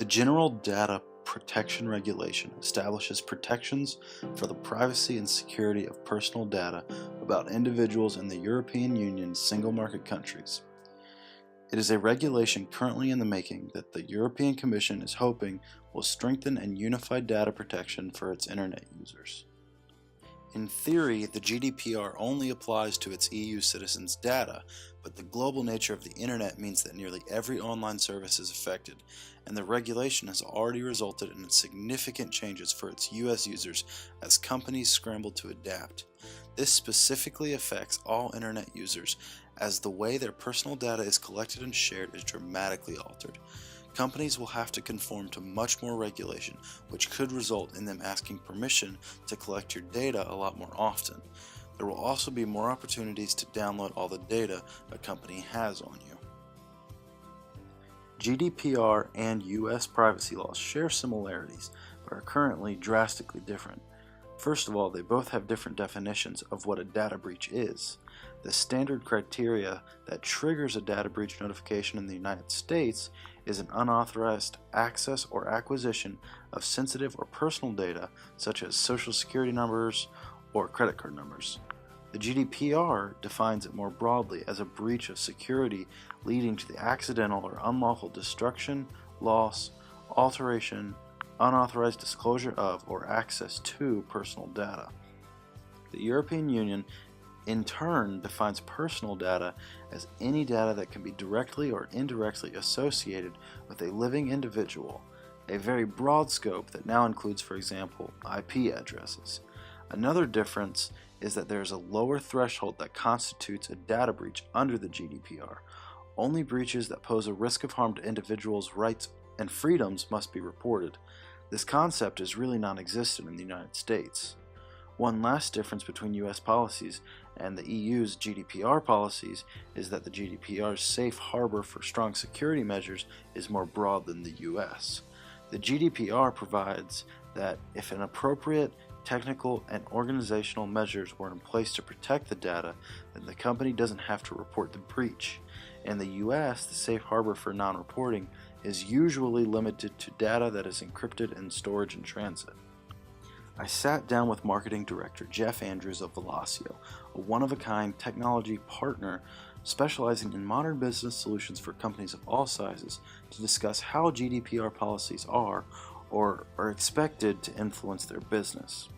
General Data Protection Regulation establishes protections for the privacy and security of personal data about individuals in the European Union's single market countries. It is a regulation currently in the making that the European Commission is hoping will strengthen and unify data protection for its Internet users. In theory, the GDPR only applies to its EU citizens' data, but the global nature of the Internet means that nearly every online service is affected, and the regulation has already resulted in significant changes for its US users as companies scramble to adapt. This specifically affects all Internet users, as the way their personal data is collected and shared is dramatically altered. Companies will have to conform to much more regulation, which could result in them asking permission to collect your data a lot more often. There will also be more opportunities to download all the data a company has on you. GDPR and US privacy laws share similarities, but are currently drastically different. First of all, they both have different definitions of what a data breach is. The standard criteria that triggers a data breach notification in the United States is an unauthorized access or acquisition of sensitive or personal data such as social security numbers or credit card numbers. The GDPR defines it more broadly as a breach of security leading to the accidental or unlawful destruction, loss, alteration, unauthorized disclosure of, or access to personal data. The European Union in turn defines personal data as any data that can be directly or indirectly associated with a living individual, a very broad scope that now includes, for example, IP addresses. Another difference is that there is a lower threshold that constitutes a data breach under the GDPR. Only breaches that pose a risk of harm to individuals' rights and freedoms must be reported. This concept is really non-existent in the United States. One last difference between US policies and the EU's GDPR policies is that the GDPR's safe harbor for strong security measures is more broad than the US. The GDPR provides that if an appropriate technical and organizational measures were in place to protect the data, then the company doesn't have to report the breach. In the US, the safe harbor for non-reporting is usually limited to data that is encrypted in storage and transit. I sat down with Marketing Director Jeff Andrews of Velocio, a one-of-a-kind technology partner specializing in modern business solutions for companies of all sizes, to discuss how GDPR policies are or are expected to influence their business.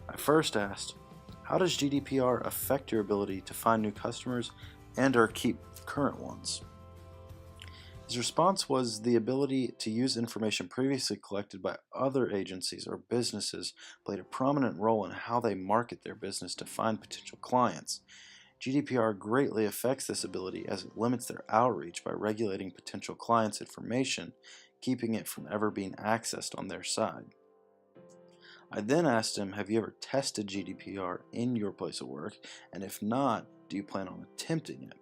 I first asked, how does GDPR affect your ability to find new customers and or keep current ones? His response was the ability to use information previously collected by other agencies or businesses played a prominent role in how they market their business to find potential clients. GDPR greatly affects this ability as it limits their outreach by regulating potential clients' information, keeping it from ever being accessed on their side. I then asked him, have you ever tested GDPR in your place of work, and if not, do you plan on attempting it?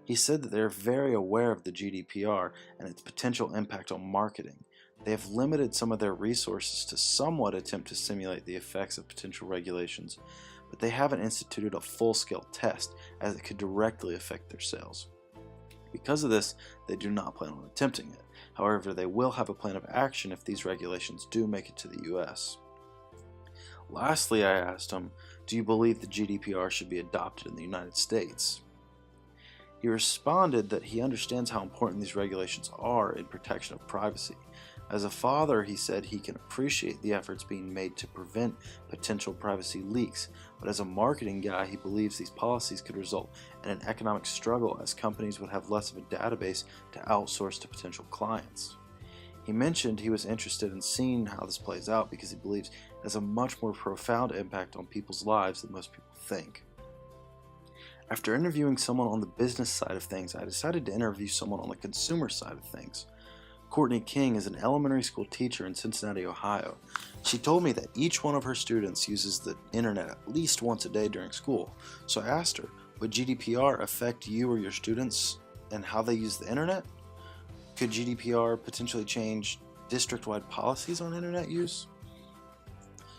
He said that they are very aware of the GDPR and its potential impact on marketing. They have limited some of their resources to somewhat attempt to simulate the effects of potential regulations, but they haven't instituted a full-scale test as it could directly affect their sales. Because of this, they do not plan on attempting it. However, they will have a plan of action if these regulations do make it to the US. Lastly, I asked him, do you believe the GDPR should be adopted in the United States? He responded that he understands how important these regulations are in protection of privacy. As a father, he said he can appreciate the efforts being made to prevent potential privacy leaks, but as a marketing guy, he believes these policies could result in an economic struggle as companies would have less of a database to outsource to potential clients. He mentioned he was interested in seeing how this plays out because he believes it has a much more profound impact on people's lives than most people think. After interviewing someone on the business side of things, I decided to interview someone on the consumer side of things. Courtney King is an elementary school teacher in Cincinnati, Ohio. She told me that each one of her students uses the internet at least once a day during school. So I asked her, would GDPR affect you or your students and how they use the internet? Could GDPR potentially change district-wide policies on internet use?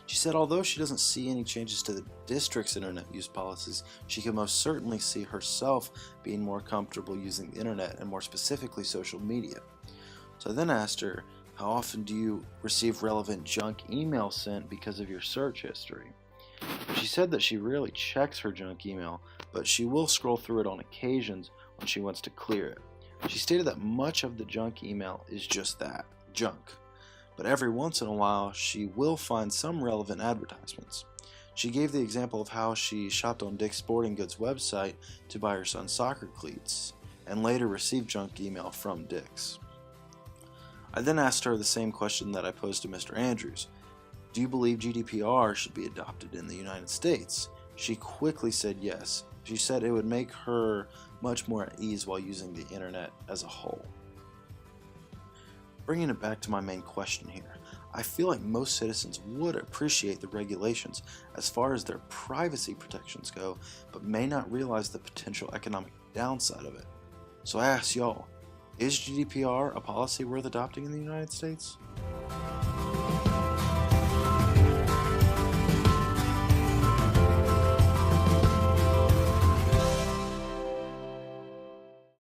She said although she doesn't see any changes to the district's internet use policies, she can most certainly see herself being more comfortable using the internet and more specifically social media. So I then asked her, how often do you receive relevant junk email sent because of your search history? She said that she rarely checks her junk email, but she will scroll through it on occasions when she wants to clear it. She stated that much of the junk email is just that, junk. But every once in a while, she will find some relevant advertisements. She gave the example of how she shopped on Dick's Sporting Goods website to buy her son's soccer cleats, and later received junk email from Dick's. I then asked her the same question that I posed to Mr. Andrews. Do you believe GDPR should be adopted in the United States? She quickly said yes. She said it would make her much more at ease while using the internet as a whole. Bringing it back to my main question here, I feel like most citizens would appreciate the regulations as far as their privacy protections go, but may not realize the potential economic downside of it. So I ask y'all, is GDPR a policy worth adopting in the United States?